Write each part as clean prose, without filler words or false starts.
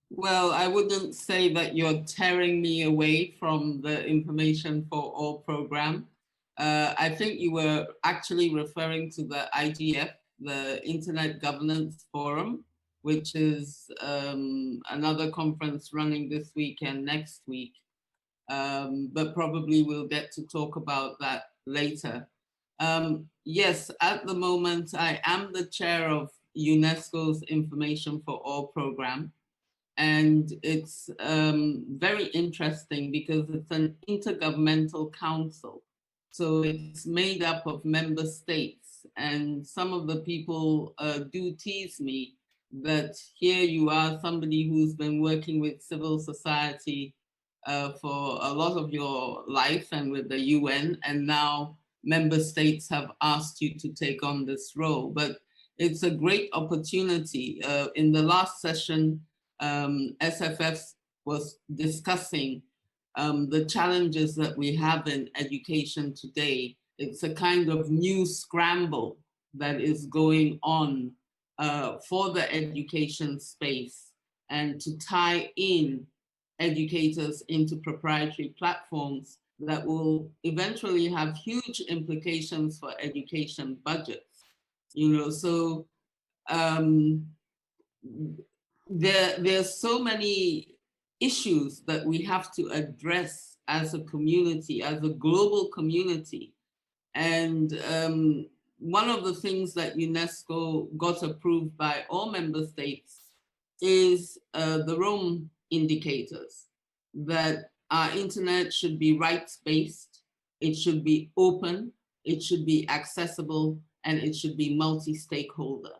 Well, I wouldn't say that you're tearing me away from the Information for All program. I think you were actually referring to the IGF, the Internet Governance Forum, which is another conference running this week and next week. But probably we'll get to talk about that later. Yes, at the moment, I am the chair of UNESCO's Information for All program. And it's very interesting because it's an intergovernmental council. So it's made up of member states. And some of the people do tease me that here you are, somebody who's been working with civil society for a lot of your life and with the UN, and now member states have asked you to take on this role. But it's a great opportunity. In the last session, SFF was discussing the challenges that we have in education today. It's a kind of new scramble that is going on for the education space, and to tie in educators into proprietary platforms that will eventually have huge implications for education budgets. You know, so there's so many issues that we have to address as a community, as a global community. And one of the things that UNESCO got approved by all member states is the Rome indicators, that our internet should be rights-based, it should be open, it should be accessible, and it should be multi-stakeholder.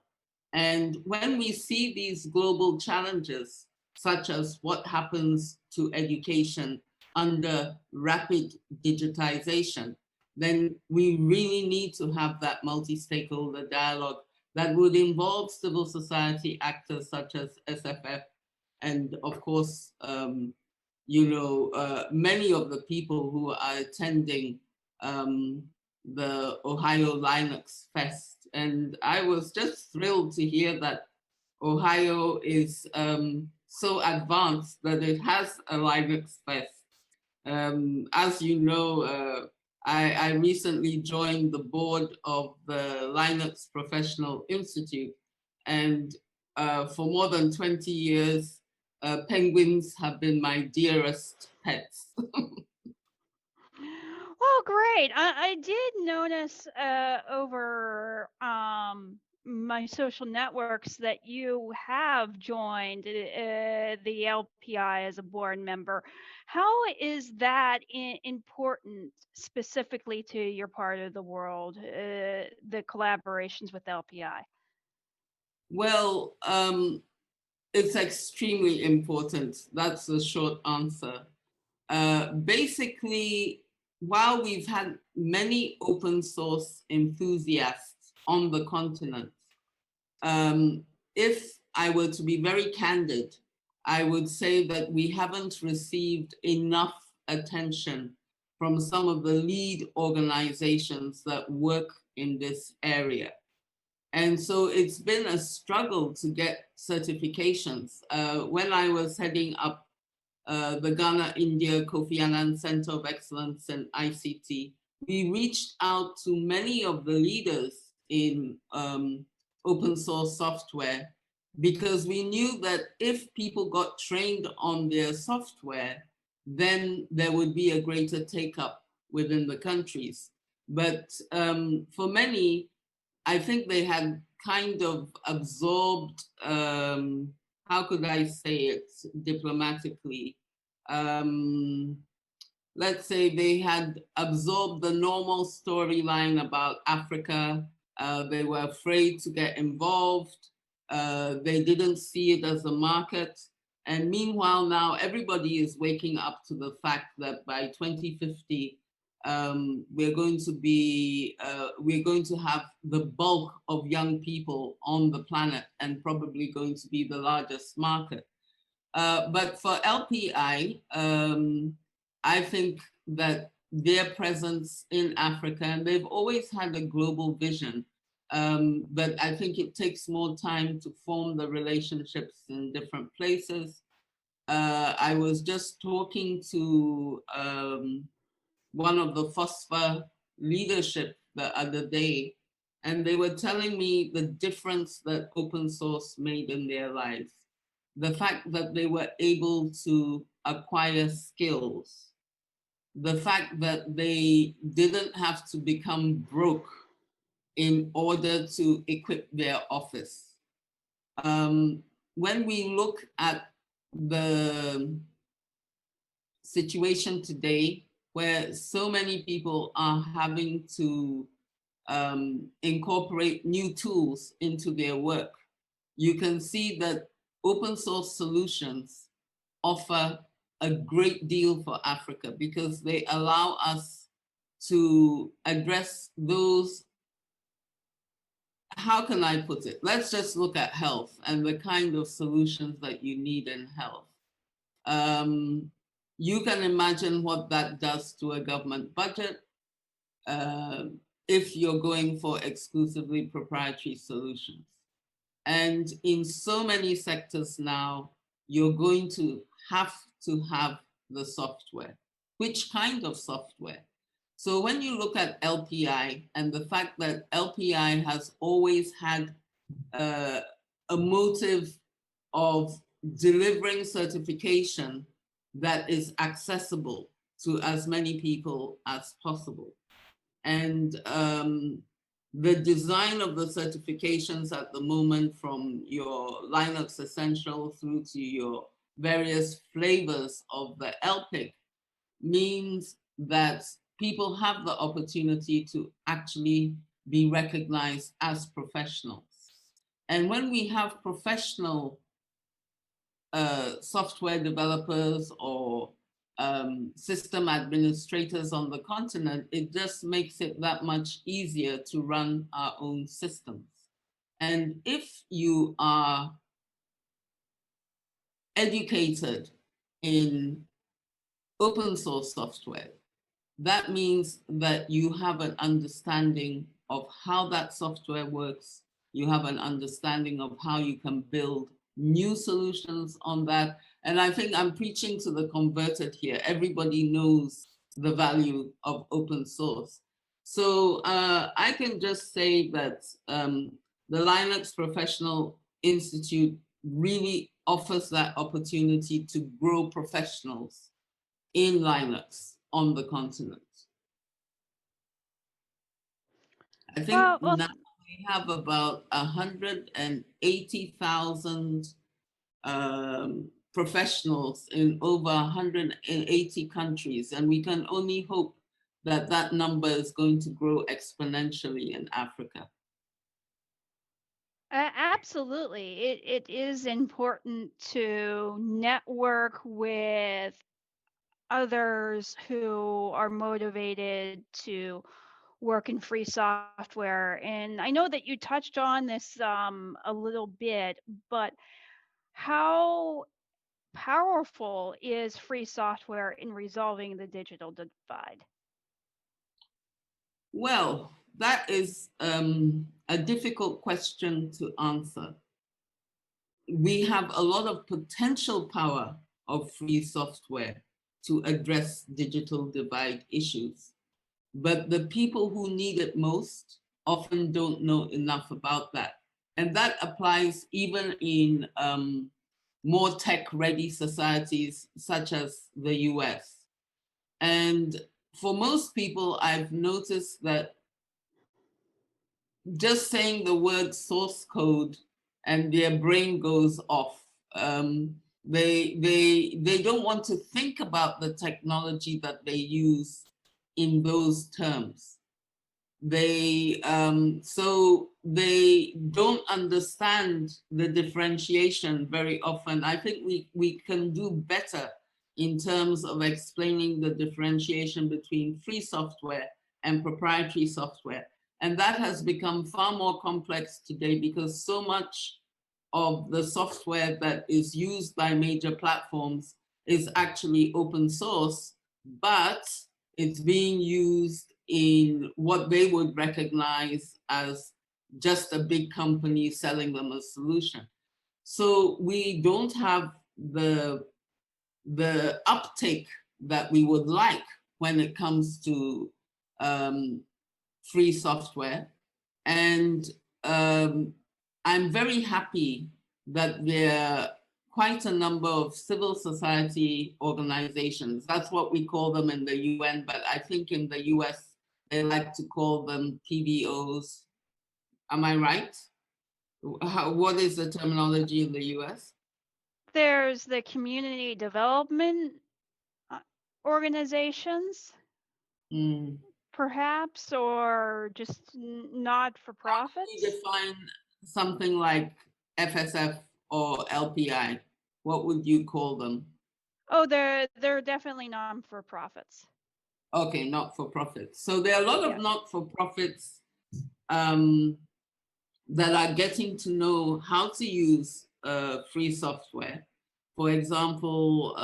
And when we see these global challenges, such as what happens to education under rapid digitization, then we really need to have that multi-stakeholder dialogue that would involve civil society actors such as SFF, and of course, many of the people who are attending the Ohio Linux Fest. And I was just thrilled to hear that Ohio is so advanced that it has a Linux Fest. As you know, I recently joined the board of the Linux Professional Institute, and for more than 20 years, penguins have been my dearest pets. Well, great. I did notice over my social networks that you have joined the LPI as a board member. How is that important specifically to your part of the world, the collaborations with LPI? Well, it's extremely important. That's the short answer. Basically, while we've had many open source enthusiasts on the continent, if I were to be very candid, I would say that we haven't received enough attention from some of the lead organizations that work in this area. And so it's been a struggle to get certifications. When I was heading up the Ghana India Kofi Annan Center of Excellence in ICT, we reached out to many of the leaders in open source software, because we knew that if people got trained on their software, then there would be a greater take-up within the countries. But for many, I think they had kind of absorbed, how could I say it diplomatically? Let's say they had absorbed the normal storyline about Africa. They were afraid to get involved. They didn't see it as a market. And meanwhile, now everybody is waking up to the fact that by 2050, we're going to have the bulk of young people on the planet, and probably going to be the largest market. But for LPI, I think that their presence in Africa, and they've always had a global vision, but I think it takes more time to form the relationships in different places. I was just talking to one of the FOSSFA leadership the other day, and they were telling me the difference that open source made in their lives. The fact that they were able to acquire skills, the fact that they didn't have to become broke in order to equip their office. When we look at the situation today, where so many people are having to incorporate new tools into their work, you can see that open source solutions offer a great deal for Africa because they allow us to address those, how can I put it? Let's just look at health and the kind of solutions that you need in health. You can imagine what that does to a government budget if you're going for exclusively proprietary solutions. And in so many sectors now, you're going to have the software. Which kind of software? So when you look at LPI and the fact that LPI has always had a motive of delivering certification that is accessible to as many people as possible. And the design of the certifications at the moment, from your Linux Essential through to your various flavors of the LPIC, means that people have the opportunity to actually be recognized as professionals. And when we have professional software developers or system administrators on the continent, it just makes it that much easier to run our own systems. And if you are educated in open source software, that means that you have an understanding of how that software works. You have an understanding of how you can build new solutions on that. And I think I'm preaching to the converted here. Everybody knows the value of open source. So I can just say that the Linux Professional Institute really offers that opportunity to grow professionals in Linux on the continent. I think now we have about 180,000 professionals in over 180 countries, and we can only hope that that number is going to grow exponentially in Africa. Absolutely. It is important to network with others who are motivated to work in free software. And I know that you touched on this a little bit, but how powerful is free software in resolving the digital divide? Well, that is a difficult question to answer. We have a lot of potential power of free software to address digital divide issues, but the people who need it most often don't know enough about that. And that applies even in more tech-ready societies such as the US. And for most people, I've noticed that just saying the word source code and their brain goes off. They don't want to think about the technology that they use in those terms. So they don't understand the differentiation very often. I think we can do better in terms of explaining the differentiation between free software and proprietary software. And that has become far more complex today because so much of the software that is used by major platforms is actually open source, but it's being used in what they would recognize as just a big company selling them a solution. So we don't have the the uptake that we would like when it comes to free software. And I'm very happy that there are quite a number of civil society organizations. That's what we call them in the UN, but I think in the US, they like to call them PBOs. Am I right? What is the terminology in the US? There's the community development organizations, perhaps, or just not for profits. How do you define something like FSF or LPI? What would you call them? Oh, they're definitely non-for-profits. Okay, not-for-profits. So there are a lot of not-for-profits that are getting to know how to use free software. For example,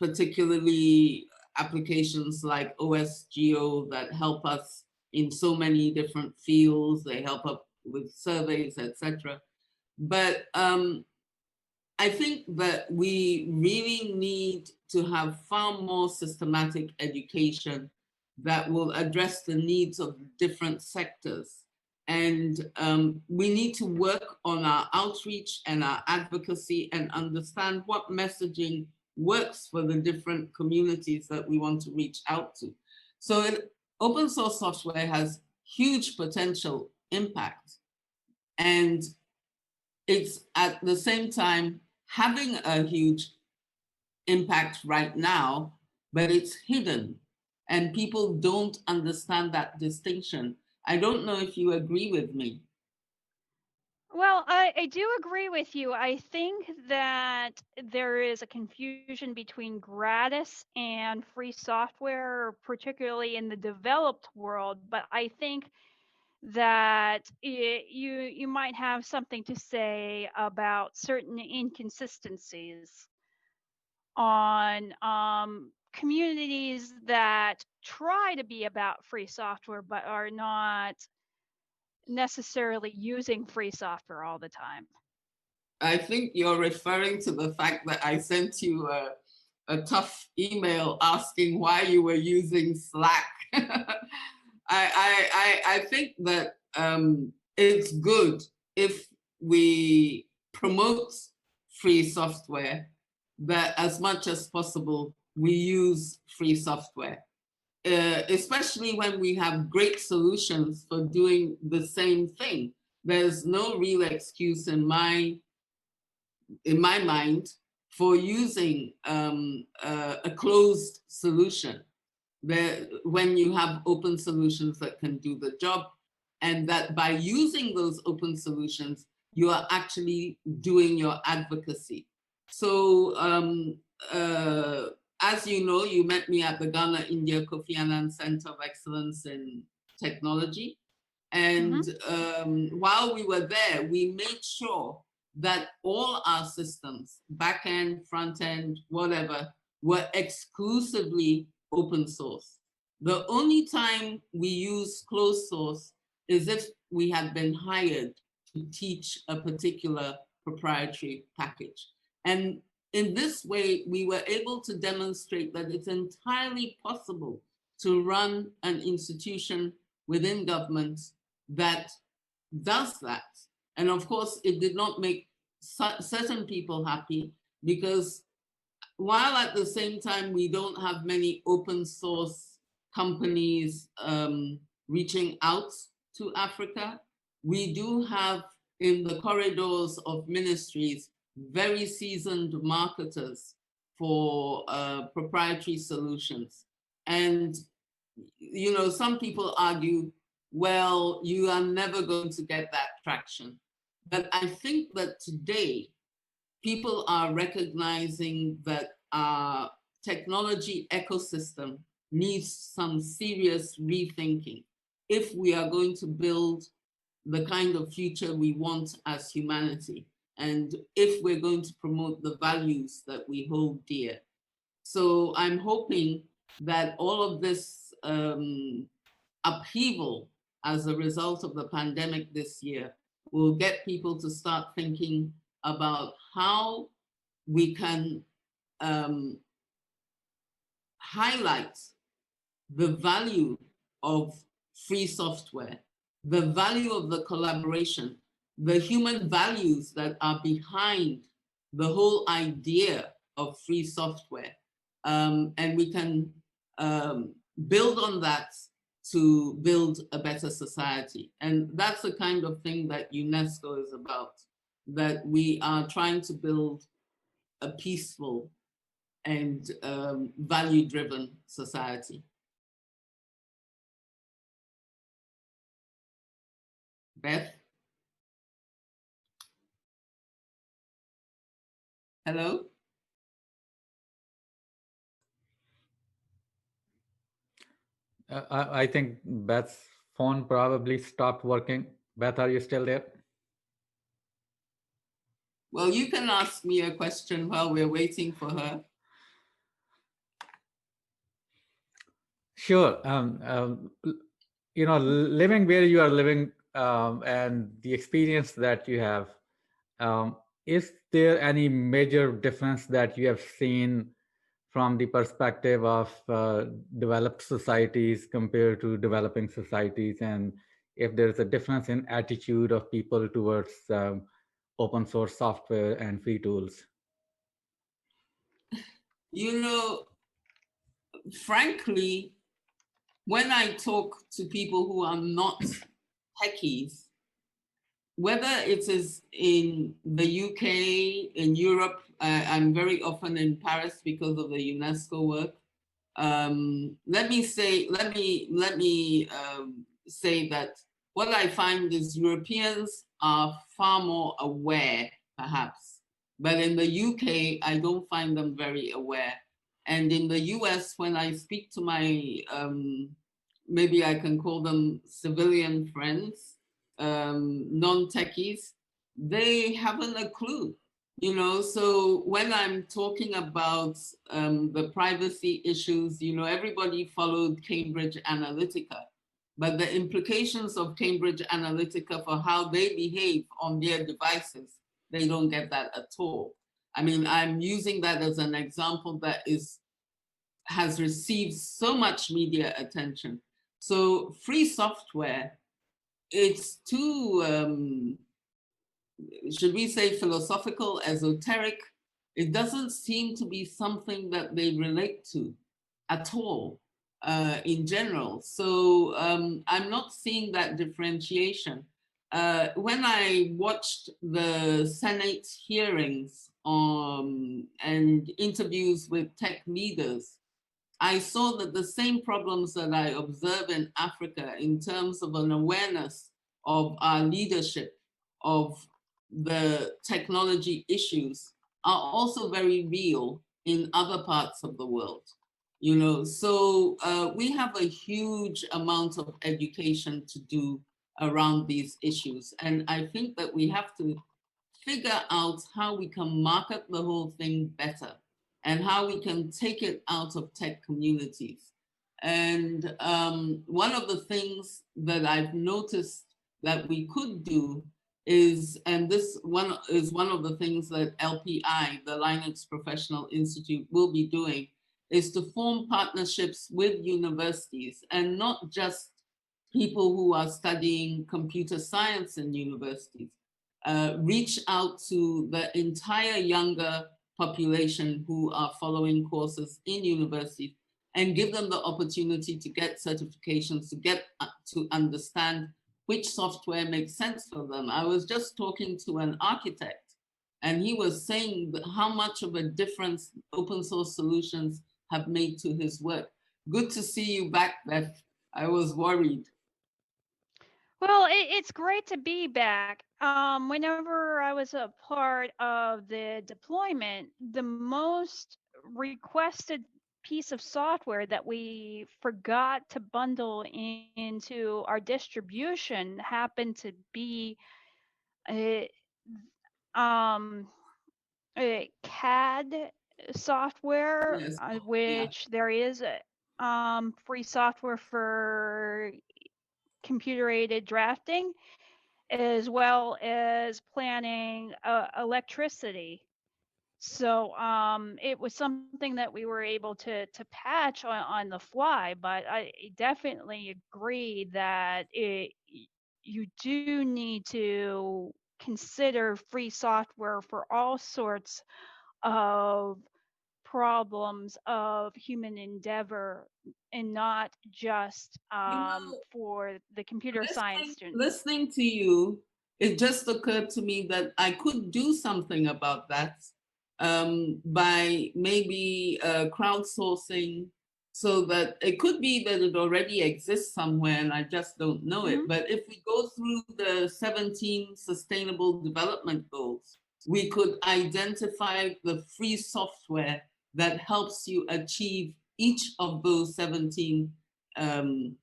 particularly applications like OSGO that help us in so many different fields. They help us with surveys, etc. But I think that we really need to have far more systematic education that will address the needs of different sectors. And we need to work on our outreach and our advocacy and understand what messaging works for the different communities that we want to reach out to. So open source software has huge potential impact. And it's at the same time having a huge impact right now, but it's hidden and people don't understand that distinction. I don't know if you agree with me. Well, I do agree with you. I think that there is a confusion between gratis and free software, particularly in the developed world. But I think that you might have something to say about certain inconsistencies on communities that try to be about free software but are not necessarily using free software all the time. I think you're referring to the fact that I sent you a tough email asking why you were using Slack. I think that it's good if we promote free software, that as much as possible, we use free software, especially when we have great solutions for doing the same thing. There's no real excuse in my mind for using a closed solution when you have open solutions that can do the job, and that by using those open solutions, you are actually doing your advocacy. So as you know, you met me at the Ghana India Kofi Annan Center of Excellence in Technology. And while we were there, we made sure that all our systems, backend, front end, whatever, were exclusively open source. The only time we use closed source is if we had been hired to teach a particular proprietary package. And in this way, we were able to demonstrate that it's entirely possible to run an institution within government that does that. And of course, it did not make certain people happy, because while at the same time, we don't have many open source companies reaching out to Africa, we do have in the corridors of ministries very seasoned marketers for proprietary solutions. And you know, some people argue, well, you are never going to get that traction. But I think that today, people are recognizing that our technology ecosystem needs some serious rethinking if we are going to build the kind of future we want as humanity, and if we're going to promote the values that we hold dear. So I'm hoping that all of this upheaval as a result of the pandemic this year will get people to start thinking about how we can highlight the value of free software, the value of the collaboration, the human values that are behind the whole idea of free software. And we can build on that to build a better society. And that's the kind of thing that UNESCO is about, that we are trying to build a peaceful and value-driven society. Beth? Hello? I think Beth's phone probably stopped working. Beth, are you still there? Well, you can ask me a question while we're waiting for her. Sure. Living where you are living and the experience that you have, is there any major difference that you have seen from the perspective of developed societies compared to developing societies, and if there's a difference in attitude of people towards open source software and free tools? You know, frankly, when I talk to people who are not techies, whether it is in the UK, in Europe, I'm very often in Paris because of the UNESCO work. Let me say that what I find is Europeans are far more aware, perhaps, but in the UK, I don't find them very aware. And in the US, when I speak to my, maybe I can call them civilian friends, non-techies, they haven't a clue. You know, so when I'm talking about the privacy issues, you know, everybody followed Cambridge Analytica, but the implications of Cambridge Analytica for how they behave on their devices, they don't get that at all. I mean, I'm using that as an example that has received so much media attention. So free software, it's too, should we say, philosophical, esoteric. It doesn't seem to be something that they relate to at all in general. So I'm not seeing that differentiation. When I watched the Senate hearings and interviews with tech leaders, I saw that the same problems that I observe in Africa in terms of an awareness of our leadership, of the technology issues, are also very real in other parts of the world. You know, so we have a huge amount of education to do around these issues. And I think that we have to figure out how we can market the whole thing better and how we can take it out of tech communities. And one of the things that I've noticed that we could do is, and this one is one of the things that LPI, the Linux Professional Institute, will be doing, is to form partnerships with universities, and not just people who are studying computer science in universities. Reach out to the entire younger population who are following courses in universities and give them the opportunity to get certifications, to get to understand which software makes sense for them. I was just talking to an architect, and he was saying how much of a difference open source solutions have made to his work. Good to see you back, Beth. I was worried. Well, it's great to be back. Whenever I was a part of the deployment, the most requested piece of software that we forgot to bundle into our distribution happened to be a, a CAD software, Yes. Yeah. which there is free software for computer-aided drafting, as well as planning electricity. So it was something that we were able to patch on the fly, but I definitely agree that you do need to consider free software for all sorts of problems of human endeavor, and not just You know, for the computer science students. listening to you, it just occurred to me that I could do something about that by maybe crowdsourcing, so that it could be that it already exists somewhere and I just don't know it. Mhm. But if we go through the 17 Sustainable Development Goals, we could identify the free software that helps you achieve each of those 17 um,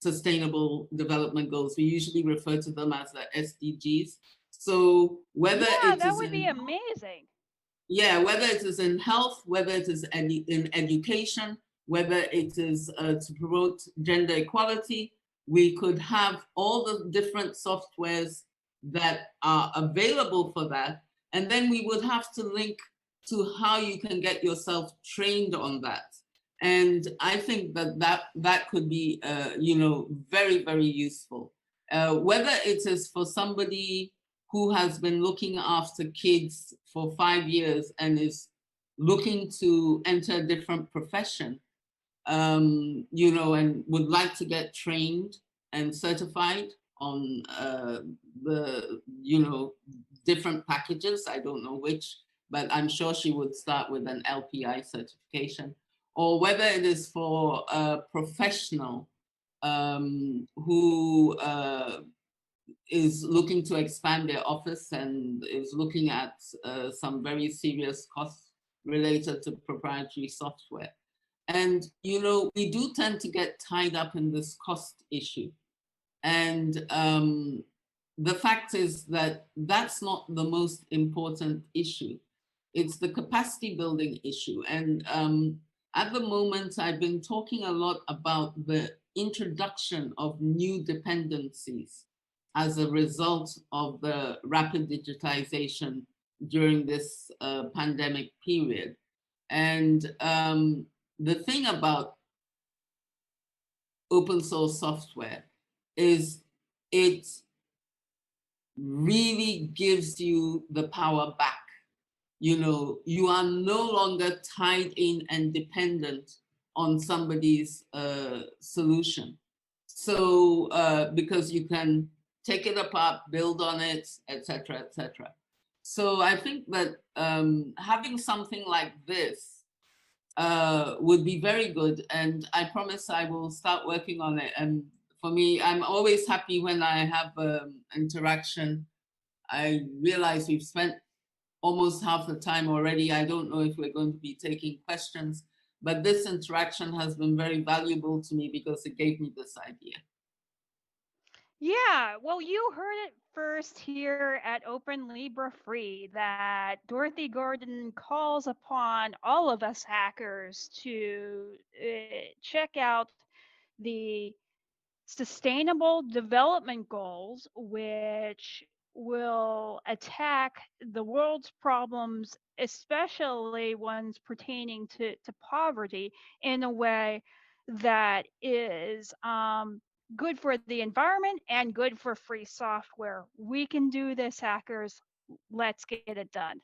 Sustainable Development Goals. We usually refer to them as the SDGs. So whether Yeah, it that is would be in, amazing. yeah, whether it is in health, whether it is in education, whether it is to promote gender equality, we could have all the different softwares that are available for that. And then we would have to link to how you can get yourself trained on that. And I think that could be, very, very useful. Whether it is for somebody who has been looking after kids for 5 years and is looking to enter a different profession, and would like to get trained and certified on the different packages. I don't know which, but I'm sure she would start with an LPI certification. Or whether it is for a professional who is looking to expand their office and is looking at some very serious costs related to proprietary software. And, we do tend to get tied up in this cost issue. And the fact is that that's not the most important issue. It's the capacity building issue. And at the moment, I've been talking a lot about the introduction of new dependencies as a result of the rapid digitization during this pandemic period. And the thing about open source software is it really gives you the power back. You are no longer tied in and dependent on somebody's solution. So because you can take it apart, build on it, etc., etc. So I think that having something like this would be very good. And I promise I will start working on it. And for me, I'm always happy when I have interaction. I realize we've spent almost half the time already. I don't know if we're going to be taking questions, but this interaction has been very valuable to me because it gave me this idea. Yeah, well, you heard it first here at Open Libra Free that Dorothy Gordon calls upon all of us hackers to check out the Sustainable Development Goals, which will attack the world's problems, especially ones pertaining to poverty, in a way that is good for the environment and good for free software. We can do this, hackers. Let's get it done.